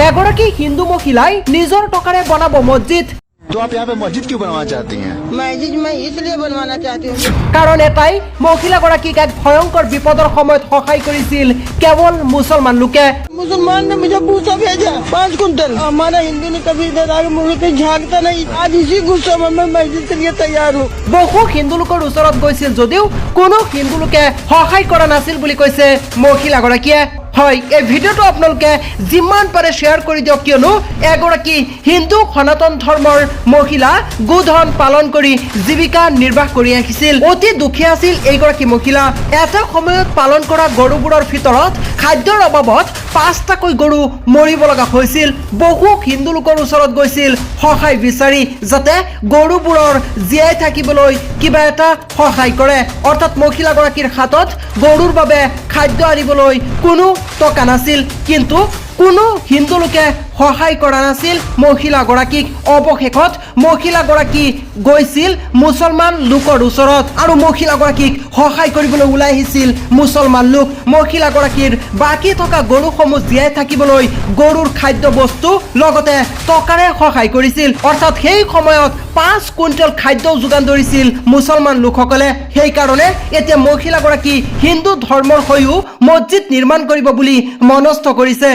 এগৰাকী হিন্দু মহিলাই নিজৰ টকাৰে বনাব মছজিদ। तो आप यहाँ पे मस्जिद क्यों बनवाना चाहती हैं? मस्जिद मैं इसलिए बनवाना चाहती हूँ কাৰণ এটাই মহিলাগৰাকীক এক ভয়ংকৰ বিপদৰ সময়ত সহায় কৰিছিল কেৱল মুছলমান লোকে। मुसलमान ने मुझे भूसा भेजा 5 कुंटल। हमारा हिंदू ने कभी इधर आगे मुझे कहीं झांकता नहीं। आज इसी गुस्से में मैं मस्जिद के लिए तैयार हूँ। বহু হিন্দু লোকৰ ওচৰত গৈছিল যদিও কোনো হিন্দু লোকে সহায় কৰা নাছিল বুলি কৈছে মহিলাগৰাকীয়ে। হয়, এই ভিডিঅ'টো আপোনালোকে যিমান পাৰে শ্বেয়াৰ কৰি দিয়ক, কিয়নো এগৰাকী হিন্দু সনাতন ধৰ্মৰ মহিলা গোধন পালন কৰি জীৱিকা নিৰ্বাহ কৰি আহিছিল। অতি দুখীয়া আছিল এইগৰাকী মহিলা। এটা সময়ত পালন কৰা গৰুবোৰৰ ভিতৰত খাদ্যৰ অভাৱত 5টাকৈ গৰু মৰিব লগা হৈছিল। বহু হিন্দু লোকৰ ওচৰত গৈছিল সহায় বিচাৰি, যাতে গৰুবোৰৰ জীয়াই থাকিবলৈ কিবা এটা সহায় কৰে। অৰ্থাৎ মহিলাগৰাকীৰ হাতত গৰুৰ বাবে খাদ্য আনিবলৈ কোনো টকা নাছিল, কিন্তু কোনো হিন্দু লোকে সহায় কৰা নাছিল মহিলাগৰাকীক। অৱশেষত মহিলাগৰাকী গৈছিল মুছলমান লোকৰ ওচৰত আৰু মহিলাগৰাকীক সহায় কৰিবলৈ ওলাই আহিছিল মুছলমান লোক। মহিলাগৰাকীৰ বাকী থকা গৰুসমূহ জীয়াই থাকিবলৈ গৰুৰ খাদ্য বস্তু লগতে টকাৰে সহায় কৰিছিল। অৰ্থাৎ সেই সময়ত 5 কুইণ্টেল খাদ্য যোগান ধৰিছিল মুছলমান লোকসকলে। সেইকাৰণে এতিয়া মহিলাগৰাকী হিন্দু ধৰ্মৰ হৈও মছজিদ নিৰ্মাণ কৰিব বুলি মনস্থ কৰিছে।